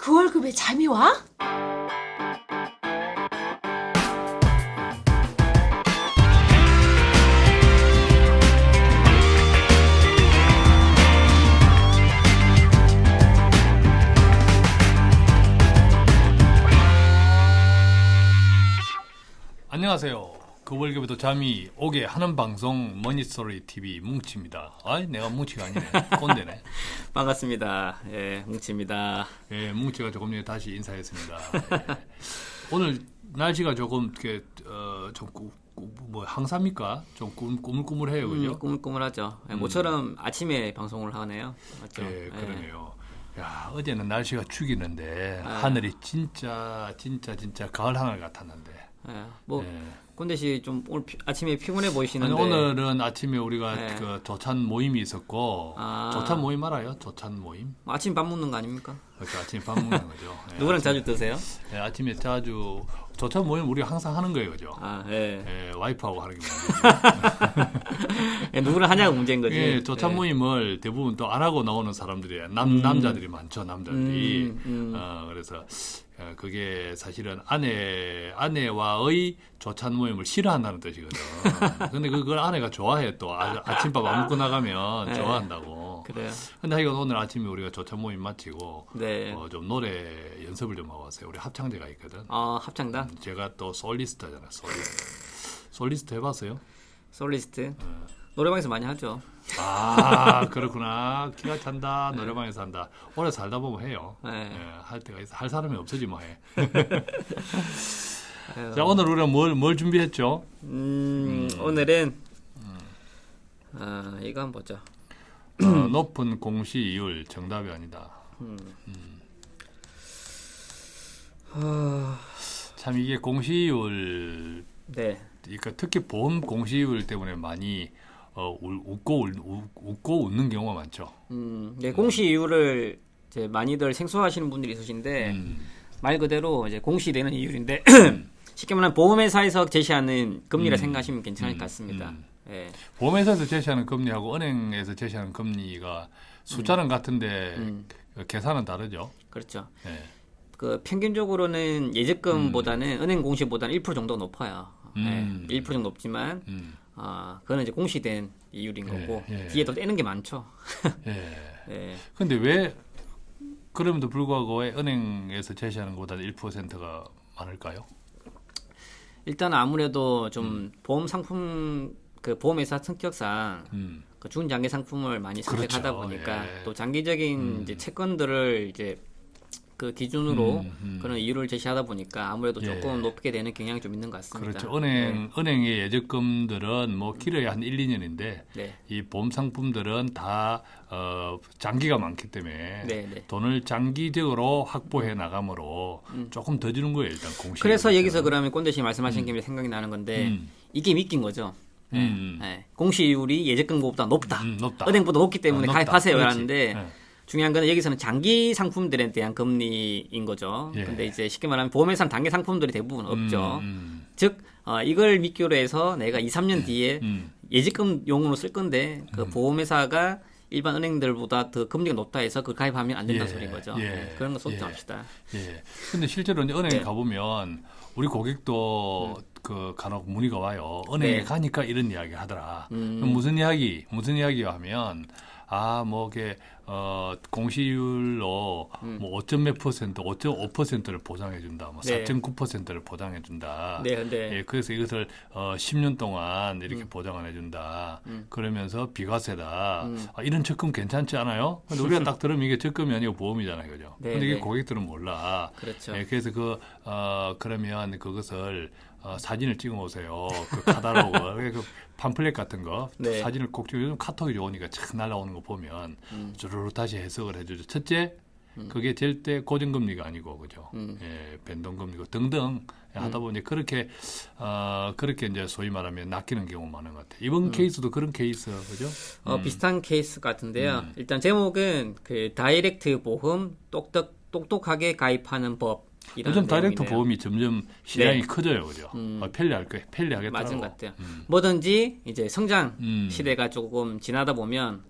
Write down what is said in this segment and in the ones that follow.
그 월급에 잠이 와? 안녕하세요. 그 월급에도 잠이 오게 하는 방송 머니스토리 TV 뭉치입니다. 아이 내가 뭉치가 아니네. 꼰대네. 반갑습니다. 예, 뭉치입니다. 예, 뭉치가 조금 전에 다시 인사했습니다. 예. 오늘 날씨가 조금 이렇게 뭐 항사입니까? 좀 꾸물꾸물해요, 그죠? 꾸물꾸물하죠. 예, 모처럼 아침에 방송을 하네요. 맞죠? 예, 그러네요. 야, 어제는 날씨가 죽이는데 아. 하늘이 진짜 가을 하늘 같았는데. 예, 뭐 예. 꼰대 씨 좀 오늘 아침에 피곤해 보이시는데. 아니, 오늘은 아침에 우리가 네. 그 조찬 모임이 있었고 아. 조찬 모임 알아요? 조찬 모임? 뭐 아침 밥 먹는 거 아닙니까? 그러니까 아침에 밥 먹는 거죠. 예, 누구랑 아침- 자주 드세요? 예, 아침에 자주 조찬 모임 우리가 항상 하는 거예요, 그죠? 아, 예. 예, 와이프하고 하는 게 문제죠. 예, 누구랑 하냐가 문제인 거지. 예, 조찬 예. 모임을 대부분 또 안 하고 나오는 사람들이 남자들이 많죠, 남자들이. 그래서 그게 사실은 아내와의 조찬 모임을 싫어한다는 뜻이거든. 근데 그걸 아내가 좋아해 또 아침밥 안 먹고 나가면 네. 좋아한다고. 그래요. 근데 하여간 오늘 아침에 우리가 조찬 모임 마치고 네. 좀 노래 연습을 좀 하고 왔어요. 우리 합창제가 있거든. 합창단, 제가 또 솔리스트잖아, 솔리스트 해봤어요? 솔리스트. 노래방에서 많이 하죠. 아, 그렇구나. 기가 찬다. 노래방에서 한다. 오래 살다 보면 해요. 네. 예, 할 때가 있어. 할 사람이 없어지 뭐 해. 아유. 자, 오늘 우리가 뭘 준비했죠? 오늘은 이거 한번 보죠. 높은 공시이율 정답이 아니다. 참 이게 공시이율, 네. 그러니까 특히 보험 공시이율 때문에 많이 웃고 웃는 경우가 많죠. 네, 공시 이율을 이제 많이들 생소하시는 분들이 있으신데 말 그대로 이제 공시되는 이율인데 쉽게 말하면 보험회사에서 제시하는 금리라 생각하시면 괜찮을 것 같습니다. 예. 보험회사에서 제시하는 금리하고 은행에서 제시하는 금리가 숫자는 같은데 계산은 다르죠. 그렇죠. 예. 그 평균적으로는 예적금보다는 은행 공시보다는 1% 정도 높아요. 예, 1% 정도 높지만 그거는 이제 공시된 이율인 거고 예. 뒤에 또 떼는 게 많죠. 예. 예. 근데 왜 그럼에도 불구하고 왜 은행에서 제시하는 것보다 1%가 많을까요? 일단 아무래도 좀 보험 상품 그 보험회사 성격상 그 준장기 상품을 많이 선택하다 그렇죠. 보니까 예. 또 장기적인 이제 채권들을 이제 그 기준으로 그런 이율을 제시하다 보니까 아무래도 예. 조금 높게 되는 경향이 좀 있는 것 같습니다. 그렇죠. 은행의 예적금들은 뭐 길어야 한 1, 2년인데 네. 이 보험 상품들은 다 장기가 많기 때문에 네, 네. 돈을 장기적으로 확보해 나가므로 조금 더 주는 거예요, 일단 공시. 그래서 여기서 그러면 꼰대 씨 말씀하신 김에 생각이 나는 건데 이게 믿긴 거죠. 예. 공시율이 예적금보다 높다. 높다. 은행보다 높기 때문에 높다. 가입하세요. 그렇지. 라는데 예. 중요한 거는 여기서는 장기 상품들에 대한 금리인 거죠. 예. 근데 이제 쉽게 말하면 보험회사는 단기 상품들이 대부분 없죠. 음. 즉 이걸 믿기로 해서 내가 2, 3년 뒤에 예지금용으로 쓸 건데 그 보험회사가 일반 은행들보다 더 금리가 높다 해서 그걸 가입하면 안 된다는 예. 소리인 거죠. 예. 네, 그런 거 쏟지 예. 맙시다. 예. 근데 실제로 이제 은행에 네. 가보면 우리 고객도 그 간혹 문의가 와요. 은행에 네. 가니까 이런 이야기 하더라. 그럼 무슨 이야기 하면 뭐 이게 공시율로 뭐 5점 몇 퍼센트, 5.5%를 보장해 준다. 뭐 네. 4.9%를 보장해 준다. 네, 네. 예, 그래서 이것을 10년 동안 이렇게 보장을 해 준다. 그러면서 비과세다. 이런 적금 괜찮지 않아요? 근데 우리가 딱 들으면 이게 적금이 아니고 보험이잖아요. 그죠? 네, 근데 이게 네. 고객들은 몰라. 그렇죠. 예, 그래서 그러면 그것을 사진을 찍어 오세요. 그 카탈로그, 그 팜플렛 같은 거 네. 사진을 꼭 찍어. 요즘 카톡이 좋으니까 착 날라오는 거 보면 주르륵 다시 해석을 해주죠. 첫째, 그게 절대 고정금리가 아니고 그죠? 예, 변동금리고 등등 하다 보니 그렇게 이제 소위 말하면 낚이는 경우 많은 것 같아요. 이번 케이스도 그런 케이스 그죠? 비슷한 케이스 같은데요. 일단 제목은 그 다이렉트 보험 똑똑하게 가입하는 법. 요즘 다이렉트 내용이네요. 보험이 점점 시장이 네. 커져요, 그죠? 편리하겠더라고. 맞은 것 같아요. 뭐든지 이제 성장 음. 시대가 조금 지나다 보면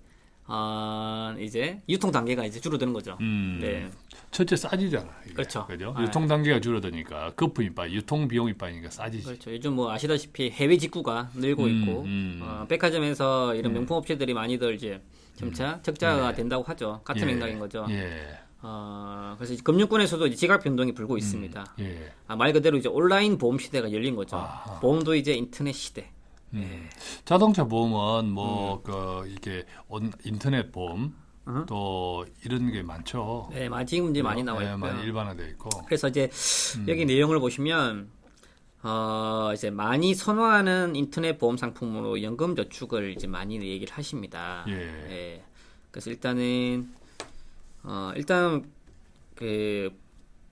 이제 유통 단계가 이제 줄어드는 거죠. 네. 첫째 싸지잖아. 이게. 그렇죠. 그죠? 아. 유통 단계가 줄어드니까 거품이 빠, 유통 비용이 빠지니까 싸지지. 그렇죠. 요즘 뭐 아시다시피 해외 직구가 늘고 있고 백화점에서 이런 명품 업체들이 많이들 이제 점차 적자가 된다고 하죠. 같은 맥락인 거죠. 예. 그래서 이제 금융권에서도 이제 지각 변동이 불고 있습니다. 예. 말 그대로 이제 온라인 보험 시대가 열린 거죠. 아하. 보험도 이제 인터넷 시대. 자동차 보험은 뭐 이게 인터넷 보험 또 이런 게 많죠. 네, 지금 이제 많이 나와 있고요. 많이 일반화되어 있고. 그래서 이제 여기 내용을 보시면 이제 많이 선호하는 인터넷 보험 상품으로 연금 저축을 이제 많이 얘기를 하십니다. 예. 그래서 일단은 일단 그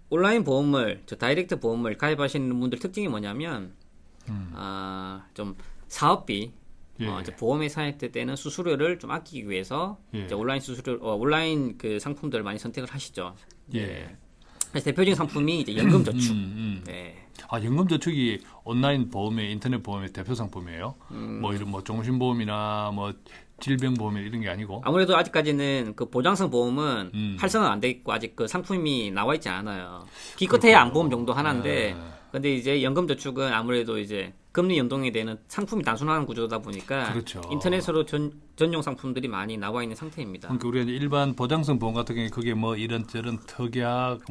온라인 보험을 다이렉트 보험을 가입하시는 분들 특징이 뭐냐면 좀 사업비 이제 보험회사에 때는 수수료를 좀 아끼기 위해서 이제 온라인 그 상품들을 많이 선택을 하시죠. 그래서 대표적인 상품이 이제 연금 저축. 네. 연금 저축이 온라인 보험의 인터넷 보험의 대표 상품이에요. 뭐 이런 뭐 종신보험이나 뭐 질병보험 이런 게 아니고. 아무래도 아직까지는 그 보장성 보험은 활성화 안 돼 있고 아직 그 상품이 나와 있지 않아요. 기껏해야 안보험 정도 하나인데, 근데 이제 연금 저축은 아무래도 이제 금리 연동이 되는 상품이 단순한 구조다 보니까 그렇죠. 인터넷으로 전용 상품들이 많이 나와 있는 상태입니다. 그러니까 우리가 일반 보장성 보험 같은 경우에 그게 뭐 이런저런 특약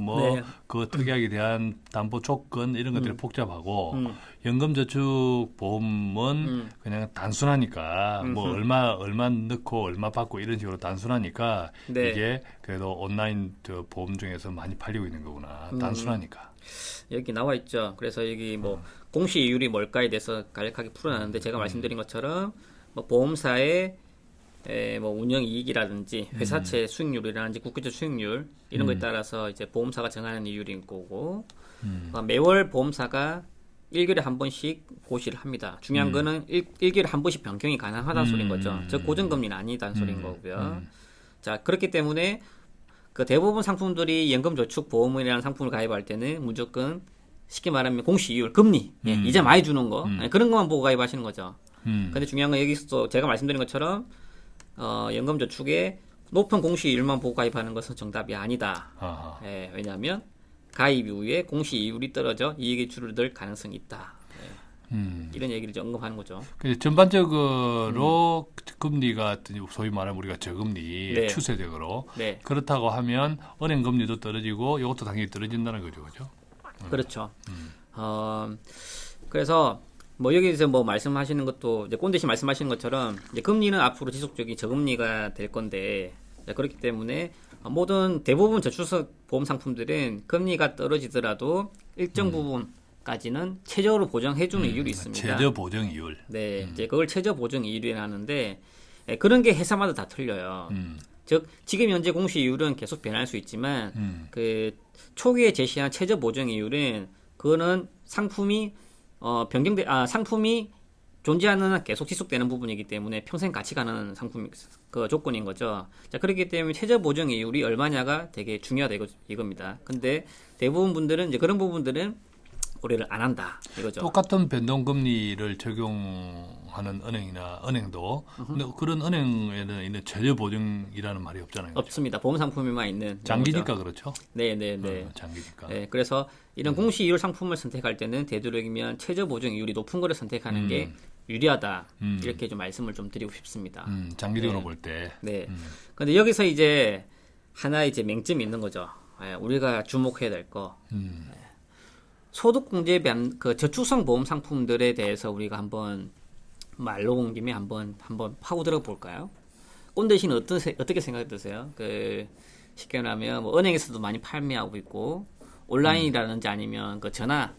그 특약에 대한 담보 조건 이런 것들이 복잡하고 연금 저축 보험은 그냥 단순하니까 뭐 얼마 넣고 얼마 받고 이런 식으로 단순하니까 이게 그래도 온라인 보험 중에서 많이 팔리고 있는 거구나. 단순하니까. 여기 나와 있죠. 그래서 여기 뭐 공시 이율이 뭘까에 대해서 간략하게 풀어놨는데 제가 말씀드린 것처럼 뭐 보험사의 뭐 운영 이익이라든지 회사채 수익률이라든지 국가채 수익률 이런 거에 따라서 이제 보험사가 정하는 이율인 거고 매월 보험사가 1개월에 한 번씩 고시를 합니다. 중요한 거는 1개월에 한 번씩 변경이 가능하다는 소린 거죠. 즉 고정금리는 아니다는 소린 거고요. 자, 그렇기 때문에 그 대부분 상품들이 연금저축 보험이라는 상품을 가입할 때는 무조건 쉽게 말하면 공시이율, 금리, 이자 많이 주는 거 그런 것만 보고 가입하시는 거죠. 근데 중요한 건 여기서 제가 말씀드린 것처럼 연금저축에 높은 공시이율만 보고 가입하는 것은 정답이 아니다. 왜냐하면 가입 이후에 공시이율이 떨어져 이익이 줄어들 가능성이 있다. 이런 얘기를 이제 언급하는 거죠. 전반적으로 금리가 소위 말하면 우리가 저금리 추세적으로 그렇다고 하면 은행 금리도 떨어지고 이것도 당연히 떨어진다는 거죠, 그죠? 그렇죠. 그래서 뭐 여기서 뭐 말씀하시는 것도 이제 꼰대 씨 말씀하시는 것처럼 이제 금리는 앞으로 지속적인 저금리가 될 건데 그렇기 때문에 모든 대부분 저축성 보험 상품들은 금리가 떨어지더라도 일정 부분까지는 최저로 보정해주는 이율이 있습니다. 최저 보정 이율. 네, 이제 그걸 최저 보정 이율이라 하는데 그런 게 회사마다 다 틀려요. 즉 지금 현재 공시 이율은 계속 변할 수 있지만 그 초기에 제시한 최저 보정 이율은 그거는 상품이 상품이 존재하는 한 계속 지속되는 부분이기 때문에 평생 같이 가는 상품 그 조건인 거죠. 자, 그렇기 때문에 최저 보정 이율이 얼마냐가 되게 중요하다 이겁니다. 근데 대부분 분들은 이제 그런 부분들은 고려를 안 한다 이거죠. 똑같은 변동금리를 적용하는 은행도 근데 그런 은행에는 있는 최저 보증이라는 말이 없잖아요. 그렇죠? 없습니다. 보험 상품에만 있는 장기니까 그렇죠. 네네네. 장기니까. 네, 그래서 이런 공시이율 상품을 선택할 때는 되도록이면 최저 보증 이율이 높은 거를 선택하는 게 유리하다 이렇게 좀 말씀을 좀 드리고 싶습니다. 장기적으로 볼 때. 네. 근데 여기서 이제 하나의 이제 맹점이 있는 거죠. 우리가 주목해야 될 거. 소득공제 그 저축성 보험 상품들에 대해서 우리가 한번 말로 온 김에 한번 파고 들어 볼까요? 꼰대 씨는 어떻게 생각 드세요? 그 쉽게 말하면 뭐 은행에서도 많이 판매하고 있고 온라인이라든지 아니면 그 전화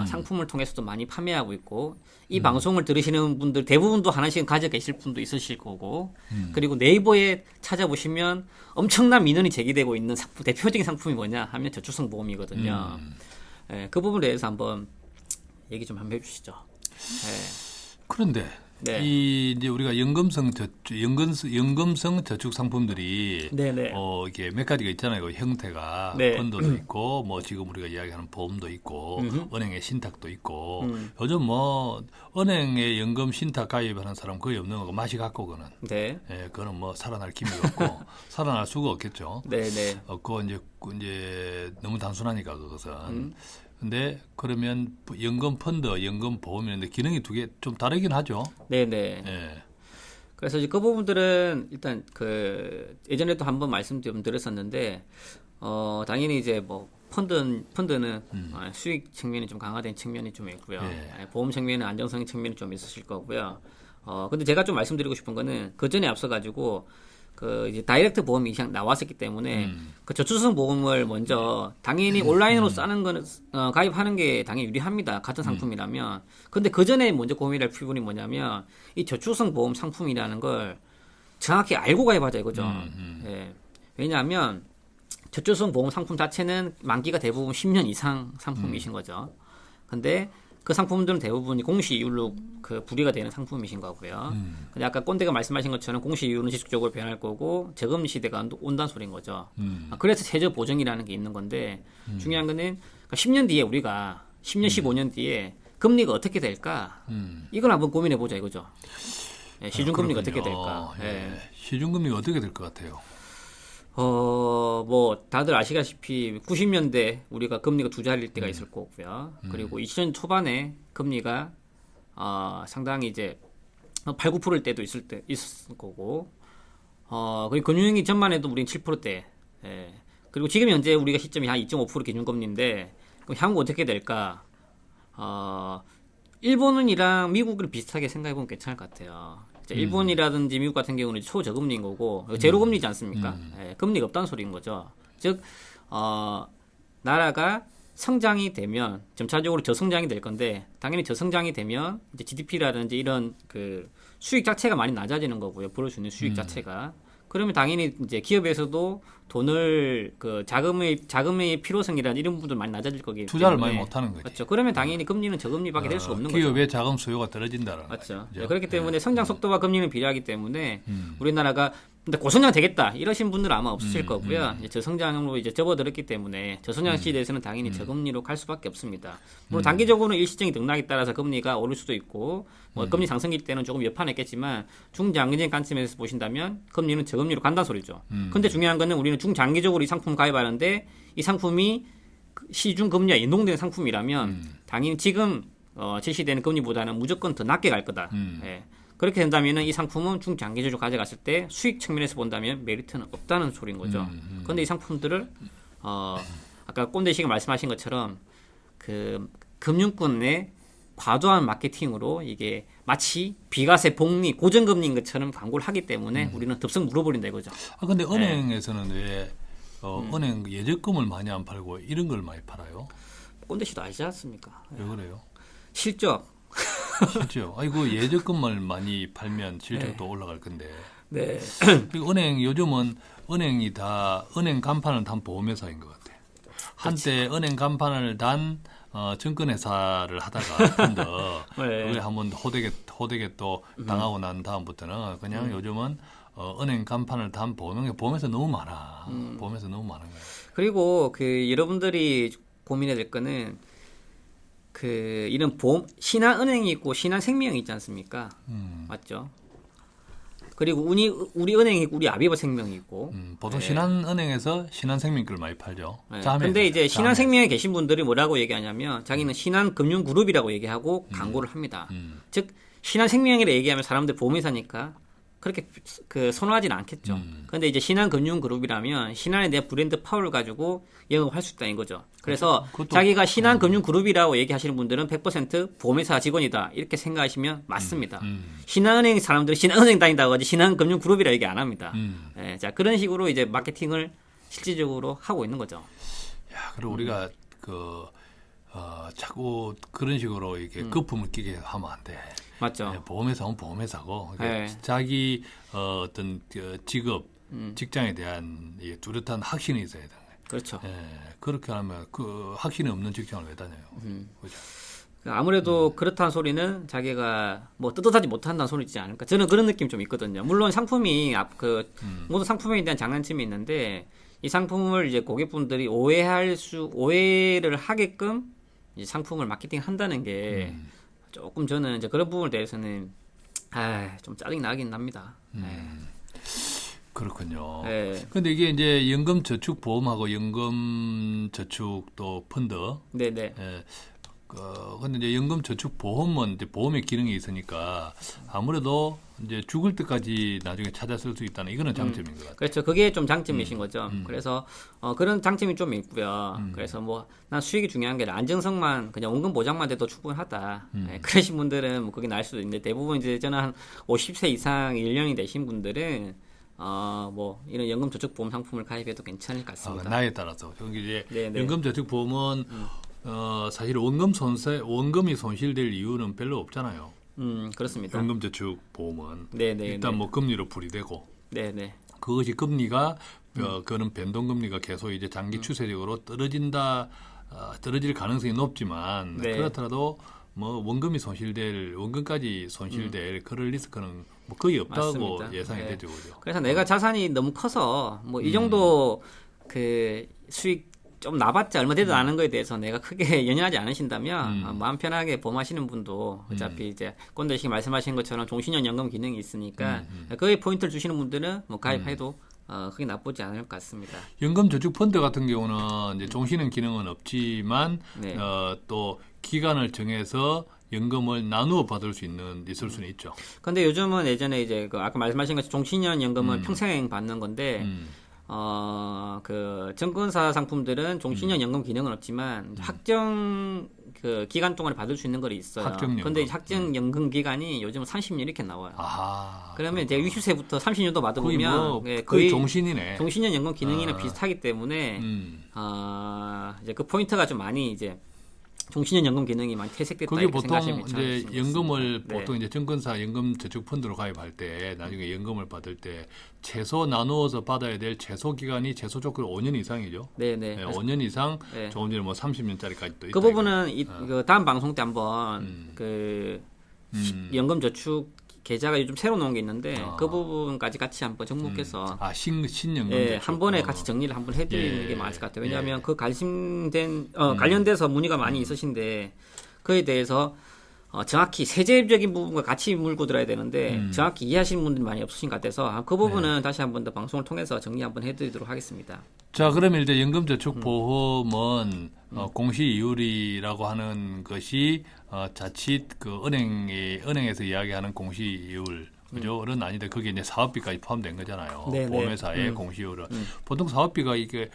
상품을 통해서도 많이 판매하고 있고 이 방송을 들으시는 분들 대부분도 하나씩은 가져 계실 분도 있으실 거고 그리고 네이버에 찾아보시면 엄청난 민원이 제기되고 있는 대표적인 상품이 뭐냐 하면 저축성 보험이거든요. 그 부분에 대해서 한번 얘기 좀 한번 해주시죠. 그런데 네. 이 이제 우리가 연금성 저축 상품들이 네네. 이게 몇 가지가 있잖아요. 그 형태가 네. 펀드도 있고 뭐 지금 우리가 이야기하는 보험도 있고 은행의 신탁도 있고 요즘 뭐 은행에 연금 신탁 가입하는 사람 거의 없는 거고 맛이 같고 그거는 네. 예, 그거는 뭐 살아날 기미가 없고 살아날 수가 없겠죠. 네네. 그거 이제 너무 단순하니까 그것은. 근데 그러면 연금 펀드, 연금 보험이는데 기능이 두 개 좀 다르긴 하죠. 네네. 예. 그래서 이제 그 부분들은 일단 그 예전에도 한번 말씀 좀 드렸었는데 당연히 이제 뭐 펀드는 수익 측면이 좀 강화된 측면이 좀 있고요. 예. 보험 측면은 안정성 측면이 좀 있으실 거고요. 근데 제가 좀 말씀드리고 싶은 거는 그 전에 앞서 가지고 그 이제 다이렉트 보험이 나왔었기 때문에 그 저축성 보험을 먼저 당연히 온라인으로 싸는 거는 가입하는 게 당연히 유리합니다. 같은 상품이라면. 근데 그 전에 먼저 고민할 부분이 뭐냐면 이 저축성 보험 상품이라는 걸 정확히 알고 가입하자 이거죠. 예. 왜냐하면 저축성 보험 상품 자체는 만기가 대부분 10년 이상 상품이신 거죠. 근데 그 상품들은 대부분 공시 이율로 그 불이가 되는 상품이신 거고요. 근데 아까 꼰대가 말씀하신 것처럼 공시 이율은 지속적으로 변할 거고 저금리 시대가 온다는 소리인 거죠. 그래서 세저 보정이라는 게 있는 건데 중요한 거는 10년 뒤에 우리가 10년, 15년 뒤에 금리가 어떻게 될까? 이걸 한번 고민해 보자 이거죠. 예, 시중금리가 어떻게 될까? 예. 시중금리가 어떻게 될 것 같아요? 뭐 다들 아시다시피 90년대 우리가 금리가 두 자리일 때가 있을 거고요. 그리고 2000년 초반에 금리가 상당히 이제 8, 9%일 때도 있었을 거고. 그리고 금융위기 전만 해도 우리는 7%대. 예. 그리고 지금 현재 우리가 시점이 한 2.5% 기준금리인데 그럼 향후 어떻게 될까? 일본이랑 미국을 비슷하게 생각해 보면 괜찮을 것 같아요. 일본이라든지 미국 같은 경우는 초저금리인 거고 제로금리지 않습니까? 예, 금리가 없다는 소리인 거죠. 즉 나라가 성장이 되면 점차적으로 저성장이 될 건데 당연히 저성장이 되면 이제 GDP라든지 이런 그 수익 자체가 많이 낮아지는 거고요. 벌을 수 있는 수익 자체가. 그러면 당연히 이제 기업에서도 돈을 그 자금의 필요성이라든지 이런 부분들 많이 낮아질 거기 때문에 투자를 많이 못 하는 거죠. 그렇죠. 그러면 당연히 금리는 저금리밖에 될 수가 없는 거죠. 기업의 자금 수요가 떨어진다라는 맞죠. 거죠. 네, 그렇기 때문에 성장 속도와 금리는 비례하기 때문에 우리나라가 근데 고성장 되겠다 이러신 분들은 아마 없으실 거고요. 이제 저성장으로 이제 접어들었기 때문에 저성장 시대에서는 당연히 저금리로 갈 수밖에 없습니다. 물론 단기적으로는 일시적인 등락에 따라서 금리가 오를 수도 있고 뭐 금리 상승일 때는 조금 여파냈겠지만 중장기적인 관점에서 보신다면 금리는 저금리로 간다는 소리죠. 근데 중요한 거는 우리는 중장기적으로 이 상품 가입하는데 이 상품이 시중 금리와 연동되는 상품이라면 당연히 지금 제시되는 금리보다는 무조건 더 낮게 갈 거다. 예. 그렇게 된다면 이 상품은 중장기적으로 가져갔을 때 수익 측면에서 본다면 메리트는 없다는 소리인 거죠. 그런데 이 상품들을 아까 꼰대 씨가 말씀하신 것처럼 그 금융권의 과도한 마케팅으로 이게 마치 비과세 복리 고정금리인 것처럼 광고를 하기 때문에 우리는 덥석 물어버린다 이거죠. 근데 은행에서는 왜 은행 예적금을 많이 안 팔고 이런 걸 많이 팔아요? 꼰대 씨도 알지 않습니까? 왜 그래요? 실적. 실죠. 아이고 예적금을 많이 팔면 실적도 올라갈 건데. 네. 그리고 요즘은 은행이 다 은행 간판을 단 보험회사인 것 같아. 한때 은행 간판을 단 증권회사를 하다가 펀드 그걸 한번 호되게 또 당하고 난 다음부터는 그냥 요즘은 은행 간판을 단 보험회사 너무 많아. 보험회사 너무 많은 거예요. 그리고 그 여러분들이 고민해야 될 거는 그 이런 보험 신한은행이 있고 신한생명이 있지 않습니까? 맞죠? 그리고 우리 은행이 있고 우리 아비버생명이 있고 보통 신한은행에서 신한생명 걸 많이 팔죠. 네. 근데 이제 신한생명에 계신 분들이 뭐라고 얘기하냐면 자기는 신한금융그룹이라고 얘기하고 광고를 합니다. 즉 신한생명이라 얘기하면 사람들 보험회사니까 그렇게 그 선호하지는 않겠죠. 그런데 이제 신한금융그룹이라면 신한에 대한 브랜드 파워를 가지고 영업할 수 있다는 거죠. 그래서 자기가 신한금융그룹이라고 얘기하시는 분들은 100% 보험회사 직원이다 이렇게 생각하시면 맞습니다. 신한은행 사람들은 신한은행 다닌다고 하지 신한금융그룹이라 얘기 안 합니다. 네, 자 그런 식으로 이제 마케팅을 실질적으로 하고 있는 거죠. 야, 그리고 우리가 자꾸 그런 식으로 이렇게 거품을 끼게 하면 안 돼. 맞죠. 네, 보험회사는 보험회사고 네. 자기 어떤 직업, 직장에 대한 뚜렷한 확신이 있어야 되는 거예요. 그렇죠. 네, 그렇게 하면 그 확신이 없는 직장을 왜 다녀요? 그렇죠. 아무래도 그렇다는 소리는 자기가 뭐 떳떳하지 못한다는 소리지 않을까. 저는 그런 느낌 좀 있거든요. 물론 상품이 모든 상품에 대한 장단점이 있는데 이 상품을 이제 고객분들이 오해를 하게끔 이제 상품을 마케팅 한다는 게 조금 저는 이제 그런 부분에 대해서는 좀 짜증이 나긴 납니다. 그렇군요. 네. 근데 이게 이제 연금저축보험하고 연금저축 펀드. 네네. 예. 근데 이제 연금저축보험은 이제 보험의 기능이 있으니까 아무래도 이제 죽을 때까지 나중에 찾아 쓸 수 있다는 이거는 장점인 것 같아요. 그렇죠. 그게 좀 장점이신 거죠. 그래서 그런 장점이 좀 있고요. 그래서 뭐 난 수익이 중요한 게 아니라 안정성만 그냥 원금 보장만 돼도 충분하다. 네, 그러신 분들은 뭐 그게 나을 수도 있는데 대부분 이제 저는 한 50세 이상 연령이 되신 분들은 뭐 이런 연금저축보험 상품을 가입해도 괜찮을 것 같습니다. 나이에 따라서 여기 이제 네네. 연금저축보험은 사실 원금이 손실될 이유는 별로 없잖아요. 그렇습니다. 연금저축보험은 네네. 일단 뭐 금리로 풀이되고 네네. 그것이 금리가 그는 변동금리가 계속 이제 장기 추세적으로 떨어질 가능성이 높지만 네. 그렇더라도 뭐 원금까지 손실될 그럴 리스크는 뭐 거의 없다고 맞습니다. 예상이 네. 되죠, 그죠? 그래서 내가 자산이 너무 커서 뭐 이 정도 그 수익 좀 나봤자 얼마 되도 않은 거에 대해서 내가 크게 연연하지 않으신다면 마음 편하게 보험하시는 분도 어차피 이제 꼰대식 말씀하신 것처럼 종신형 연금 기능이 있으니까 거기에 포인트를 주시는 분들은 뭐 가입해도 크게 나쁘지 않을 것 같습니다. 연금저축펀드 같은 경우는 이제 종신형 기능은 없지만 네. 또 기간을 정해서 연금을 나누어 받을 수 있을 수는 있죠. 근데 요즘은 예전에 이제 그 아까 말씀하신 것처럼 종신형 연금은 평생 받는 건데 그 증권사 상품들은 종신형 연금 기능은 없지만 확정 그 기간 동안에 받을 수 있는 거 있어요. 확정연금. 근데 확정 연금 기간이 요즘은 30년 이렇게 나와요. 아하. 그러면 이제 60세부터 30년도 거의 받아보면 뭐 거의 종신이네. 종신형 연금 기능이랑 비슷하기 때문에 이제 그 포인트가 좀 많이 이제 종신형 연금 기능이 많이 퇴색됐다 그게 이렇게 보통 생각하시면 이제 괜찮으실 연금을 것 같습니다. 보통 이제 증권사 연금저축펀드로 가입할 때 나중에 연금을 받을 때 최소 나누어서 받아야 될 최소 기간이 최소 조건 5년 이상이죠. 네네. 네, 5년 이상 네. 조금 전에 뭐 30년짜리까지 또 있다. 그 부분은 그 다음 방송 때 한번 그 연금저축 계좌가 요즘 새로 나온 게 있는데 그 부분까지 같이 한번 접목해서 신연금 한 번에 같이 정리를 한번 해드리는 게 맞을 것 같아요. 왜냐하면 그 관련돼서 문의가 많이 있으신데 그에 대해서 정확히 세제적인 부분과 같이 물고 들어야 되는데 정확히 이해하시는 분들이 많이 없으신 것 같아서 그 부분은 다시 한번 더 방송을 통해서 정리 한번 해드리도록 하겠습니다. 자, 그러면 이제 연금저축보험은 공시이율이라고 하는 것이 자칫 그 은행에서 이야기하는 공시이율 그죠?는 아닌데 그게 이제 사업비까지 포함된 거잖아요. 네네. 보험회사의 공시이율은 보통 사업비가 이게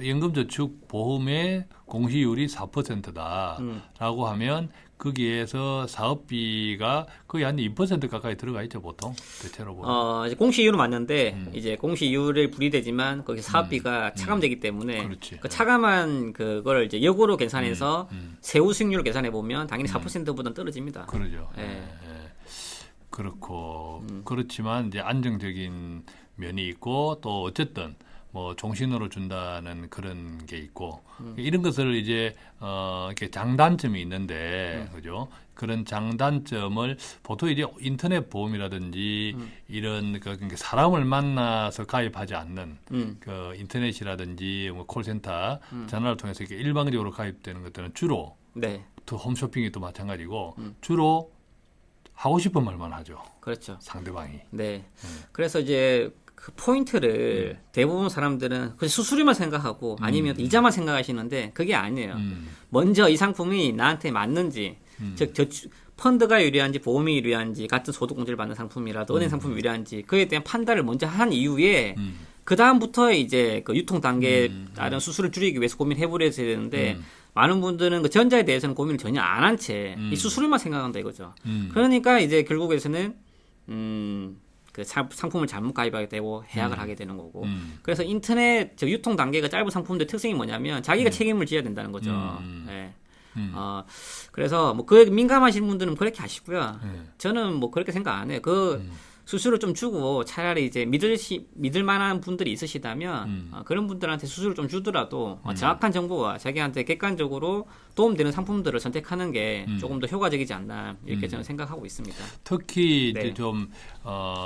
연금저축 보험의 공시이율이 4%다라고 하면 거기에서 사업비가 거의 한 2% 가까이 들어가 있죠, 보통 대체로 보면. 이제 공시이율은 맞는데 이제 공시이율을 불이되지만 거기 사업비가 차감되기 때문에 그렇지. 그 차감한 그걸 이제 역으로 계산해서 세후 수익률을 계산해 보면 당연히 4%보다는 떨어집니다. 그러죠. 예. 예. 그렇고 그렇지만 이제 안정적인 면이 있고 또 어쨌든 뭐 종신으로 준다는 그런 게 있고 이런 것을 이제 이렇게 장단점이 있는데 그죠? 그런 장단점을 보통 이제 인터넷 보험이라든지 이런 그러니까 사람을 만나서 가입하지 않는 그 인터넷이라든지 뭐 콜센터 전화를 통해서 이렇게 일방적으로 가입되는 것들은 주로 네. 또 홈쇼핑이 또 마찬가지고 주로 하고 싶은 말만 하죠. 그렇죠. 상대방이. 네. 그래서 이제 그 포인트를 대부분 사람들은 그 수수료만 생각하고 아니면 이자만 생각하시는데 그게 아니에요. 먼저 이 상품이 나한테 맞는지, 즉 펀드가 유리한지 보험이 유리한지 같은 소득공제를 받는 상품이라도 은행 상품이 유리한지 그에 대한 판단을 먼저 한 이후에 그 다음부터 이제 그 유통 단계에 따른 수수료를 줄이기 위해서 고민해보려야 되는데 많은 분들은 그 전자에 대해서는 고민을 전혀 안 한 채 이 수수료만 생각한다 이거죠. 그러니까 이제 결국에서는 그 상품을 잘못 가입하게 되고 해약을 하게 되는 거고. 그래서 인터넷 저 유통 단계가 짧은 상품들의 특성이 뭐냐면 자기가 책임을 져야 된다는 거죠. 네. 그래서 뭐 그 민감하신 분들은 그렇게 하시고요. 저는 뭐 그렇게 생각 안 해요. 수수료 좀 주고 차라리 이제 믿을 만한 분들이 있으시다면 그런 분들한테 수수료 좀 주더라도 정확한 정보와 자기한테 객관적으로 도움되는 상품들을 선택하는 게 조금 더 효과적이지 않나 이렇게 저는 생각하고 있습니다. 특히 네. 이제 좀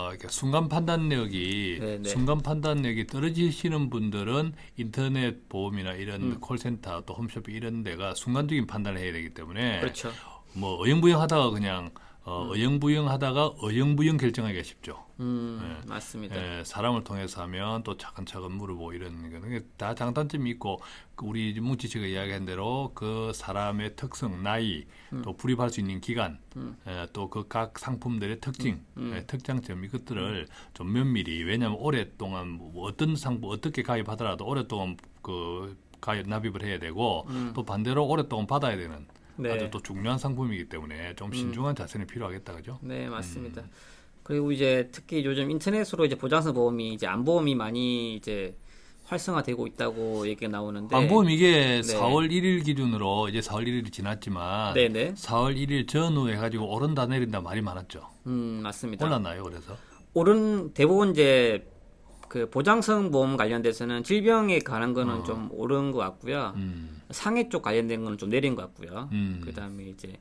이렇게 순간 판단력이 네, 네. 순간 판단력이 떨어지시는 분들은 인터넷 보험이나 이런 콜센터 또 홈쇼핑 이런 데가 순간적인 판단을 해야 되기 때문에 그렇죠. 뭐 어영부영하다가 그냥 어영부영하다가 어영부영 결정하기가 쉽죠. 맞습니다. 사람을 통해서 하면 또 차근차근 물어보고 이런 거는 다 장단점이 있고 그 우리 뭉치 씨가 이야기한 대로 그 사람의 특성, 나이, 또 불입할 수 있는 기간, 또 그 각 상품들의 특징, 특장점 이것들을 좀 면밀히 왜냐하면 오랫동안 뭐 어떤 상품 어떻게 가입하더라도 오랫동안 그 가입 납입을 해야 되고 또 반대로 오랫동안 받아야 되는 네. 아주 또 중요한 상품이기 때문에 좀 신중한 자세는 필요하겠다, 그죠? 네, 맞습니다. 그리고 이제 특히 요즘 인터넷으로 이제 보장성 보험이 이제 안보험이 많이 이제 활성화되고 있다고 얘기가 나오는데 안보험 이게 네. 4월 1일 기준으로 이제 4월 1일이 지났지만 네네. 4월 1일 전후 해가지고 오른다 내린다 말이 많았죠. 맞습니다. 올랐나요, 그래서? 대부분 이제 그 보장성 보험 관련돼서는 질병에 관한 거는 좀 오른 것 같고요. 상해 쪽 관련된 거는 좀 내린 것 같고요. 그다음에 이제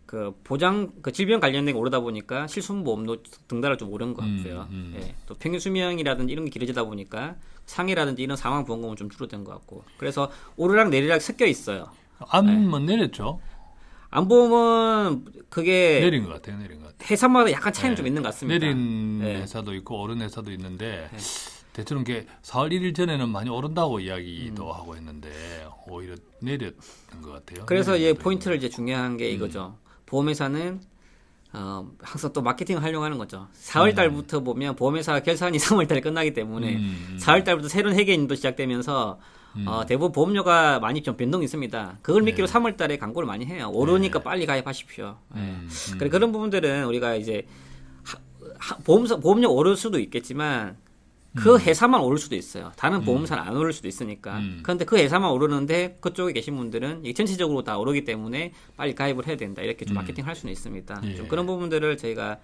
그 질병 관련된 게 오르다 보니까 실손보험도 등달을 좀 오른 것 같고요. 예, 또 평균 수명이라든지 이런 게 길어지다 보니까 상해라든지 이런 사망 보험금은 좀 줄어든 것 같고. 그래서 오르락 내리락 섞여 있어요. 안만 내렸죠. 안보험은 그게 내린 것 같아요, 내린 것 같아요. 회사마다 약간 차이는 좀 있는 것 같습니다. 내린 네. 회사도 있고 오른 회사도 있는데 대체로 이게 4월 1일 전에는 많이 오른다고 이야기도 하고 했는데 오히려 내렸던 것 같아요. 그래서 내린 이제 것도 포인트를 이제 중요한 게 이거죠. 보험회사는 항상 또 마케팅을 활용하는 거죠. 4월 달부터 보면 보험회사 결산이 3월 달에 끝나기 때문에 4월 달부터 새로운 회계인도 시작되면서 대부분 보험료가 많이 좀 변동이 있습니다. 그걸 미끼로 3월 달에 광고를 많이 해요. 오르니까 빨리 가입하십시오. 그래 그런 부분들은 우리가 이제 보험료 오를 수도 있겠지만 그 회사만 오를 수도 있어요. 다른 보험사는 안 오를 수도 있으니까. 그런데 그 회사만 오르는데 그쪽에 계신 분들은 이게 전체적으로 다 오르기 때문에 빨리 가입을 해야 된다. 이렇게 좀 마케팅 할 수는 있습니다. 예. 좀 그런 부분들을 저희가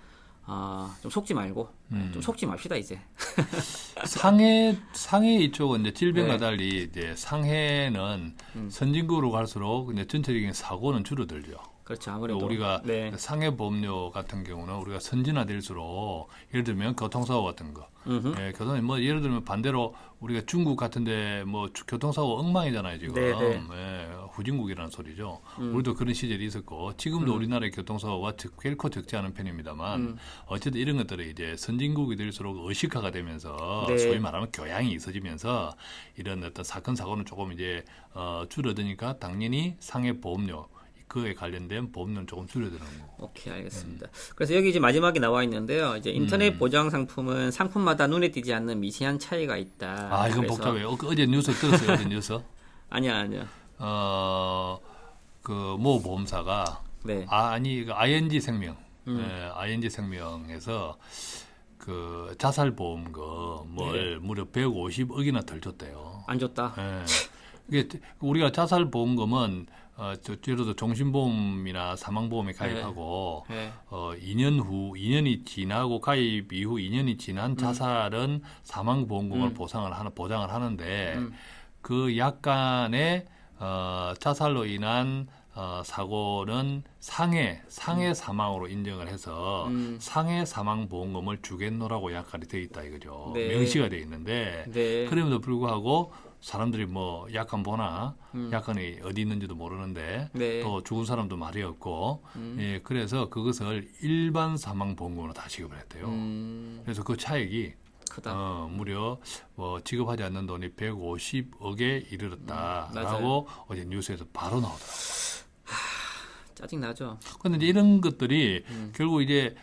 좀 속지 말고 좀 속지 맙시다 이제. 상해 이쪽은 이제 질병과 네. 달리 이제 상해는 선진국으로 갈수록 이제 전체적인 사고는 줄어들죠. 그렇죠. 아무래도 우리가 네. 상해 보험료 같은 경우는 우리가 선진화될수록 예를 들면 교통사고 같은 거, 뭐 예를 들면 반대로 우리가 중국 같은데 뭐 교통사고 엉망이잖아요 지금. 네, 네. 후진국이라는 소리죠. 우리도 그런 시절이 있었고 지금도 우리나라의 교통사고가 결코 적지 않은 편입니다만 어쨌든 이런 것들이 이제 선진국이 될수록 의식화가 되면서 네. 소위 말하면 교양이 있어지면서 이런 어떤 사건 사고는 조금 이제 줄어드니까 당연히 상해 보험료 그에 관련된 보험료는 조금 줄여드는 거고. 오케이, 알겠습니다. 그래서 여기 이제 마지막에 나와 있는데요. 이제 인터넷 보장 상품은 상품마다 눈에 띄지 않는 미세한 차이가 있다. 아, 이건 그래서- 복잡해요. 어제 뉴스 들었어요, 어제 뉴스. 아니야. 모 보험사가 네. 그 ING 생명, ING 생명에서 그 자살 보험금을 무려 150억이나 덜 줬대요. 안 줬다. 이게 우리가 자살 보험금은 예를 들어 종신보험이나 사망보험에 가입하고 네. 2년이 지나고 가입 이후 2년이 지난 자살은 사망보험금을 보장을 하는데 그 약간의 자살로 인한 사고는 상해 사망으로 인정을 해서 상해 사망 보험금을 주겠노라고 약관이 되어 있다 이거죠. 네. 명시가 되어 있는데 네. 그럼에도 불구하고 사람들이 뭐 약관 보나 약관이 어디 있는지도 모르는데 네. 또 죽은 사람도 말이 없고 예, 그래서 그것을 일반 사망 보험금으로 다 지급을 했대요. 그래서 그 차액이 크다. 무려 지급하지 않는 돈이 150억에 이르렀다라고 어제 뉴스에서 바로 나오더라고요. 짜증 나죠. 그런데 이제 이런 것들이 결국 이제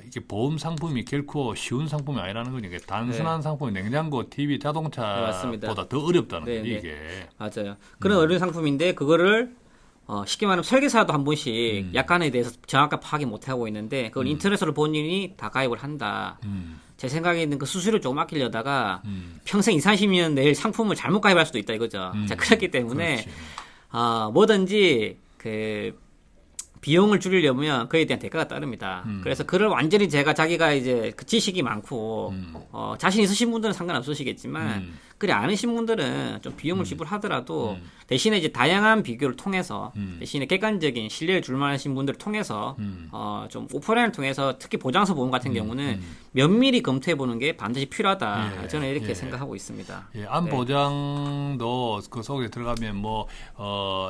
이게 보험 상품이 결코 쉬운 상품이 아니라는 거니까 단순한 상품이 냉장고, TV, 네, 맞습니다. 자동차보다 더 어렵다는 네, 거지 네. 이게. 맞아요. 그런 어려운 상품인데 그거를 쉽게 말하면 설계사도 한 번씩 약관에 대해서 정확한 파악이 못하고 있는데 그걸 인터넷으로 본인이 다 가입을 한다. 제 생각에는 그 수수료 조금 아끼려다가 평생 20, 30년 내일 상품을 잘못 가입할 수도 있다 이거죠. 자, 그렇기 때문에 그렇지. 뭐든지 그 비용을 줄이려면 그에 대한 대가가 따릅니다. 그래서 그를 완전히 자기가 이제 그 지식이 많고 자신 있으신 분들은 상관없으시겠지만 그래 않으신 분들은 좀 비용을 지불하더라도 대신에 이제 다양한 비교를 통해서 대신에 객관적인 신뢰를 줄 만하신 분들을 통해서 좀 오프라인을 통해서 특히 보장서 보험 같은 경우는 면밀히 검토해 보는 게 반드시 필요하다. 저는 이렇게 생각하고 있습니다. 예, 암 보장도 그 속에 들어가면 뭐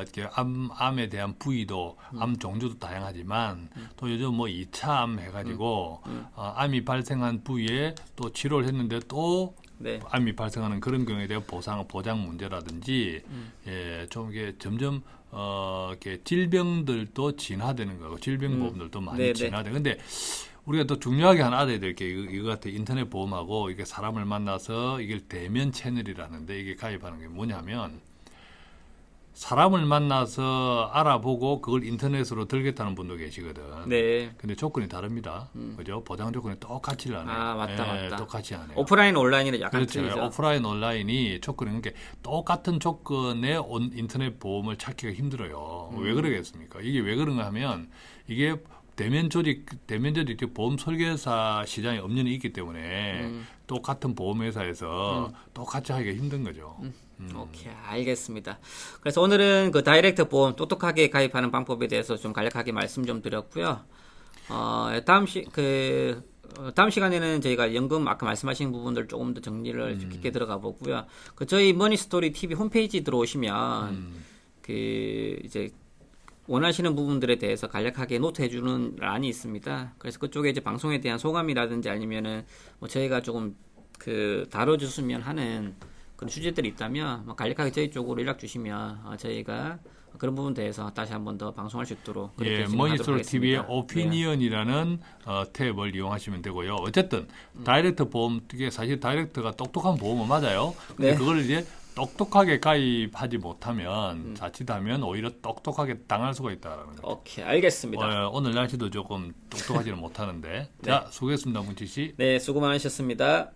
이렇게 암에 대한 부위도 암 종류도 다양하지만 또 요즘 뭐 2차 암 해가지고 암이 발생한 부위에 또 치료를 했는데 또 네. 암이 발생하는 그런 경우에 대한 보장 문제라든지 예, 좀 이게 점점 이렇게 질병들도 진화되는 거고 질병보험들도 많이 네네. 진화돼. 근데 우리가 또 중요하게 하나 알아야 될 게 이거 같아. 인터넷 보험하고 이게 사람을 만나서 이게 대면 채널이라는데 이게 가입하는 게 뭐냐면 사람을 만나서 알아보고 그걸 인터넷으로 들겠다는 분도 계시거든. 네. 근데 조건이 다릅니다. 그죠? 보장 조건이 똑같지를 않아요. 아, 맞다, 예, 맞다. 똑같이 안 해요. 오프라인 온라인은 약간 그렇죠. 틀리죠. 오프라인 온라인이 조건이 그러니까 똑같은 조건의 인터넷 보험을 찾기가 힘들어요. 왜 그러겠습니까? 이게 왜 그런가 하면 이게 대면 조직 보험 설계사 시장에 엄연히 있기 때문에 똑같은 보험회사에서 똑같이 하기가 힘든 거죠. 오케이, 알겠습니다. 그래서 오늘은 그 다이렉트 보험 똑똑하게 가입하는 방법에 대해서 좀 간략하게 말씀 좀 드렸고요. 다음 시간에는 저희가 연금 아까 말씀하신 부분들 조금 더 정리를 깊게 들어가 보고요. 그 저희 머니스토리 TV 홈페이지 들어오시면 그 이제 원하시는 부분들에 대해서 간략하게 노트해주는 란이 있습니다. 그래서 그쪽에 이제 방송에 대한 소감이라든지 아니면은 뭐 저희가 조금 그 다뤄줬으면 하는 그런 주제들이 있다면 뭐 간략하게 저희 쪽으로 연락 주시면 저희가 그런 부분에 대해서 다시 한 번 더 방송할 수 있도록 그렇게 예, 진행하도록 머니스토리 TV의 하겠습니다. 오피니언이라는 탭을 이용하시면 되고요. 어쨌든 다이렉트 보험 이게 사실 다이렉트가 똑똑한 보험은 맞아요. 근데 네. 그걸 이제 똑똑하게 가입하지 못하면 자칫하면 오히려 똑똑하게 당할 수가 있다라는 거죠. 오케이, 알겠습니다. 오늘 날씨도 조금 똑똑하지는 못하는데 자, 수고했습니다, 문치 씨. 네, 수고 많으셨습니다.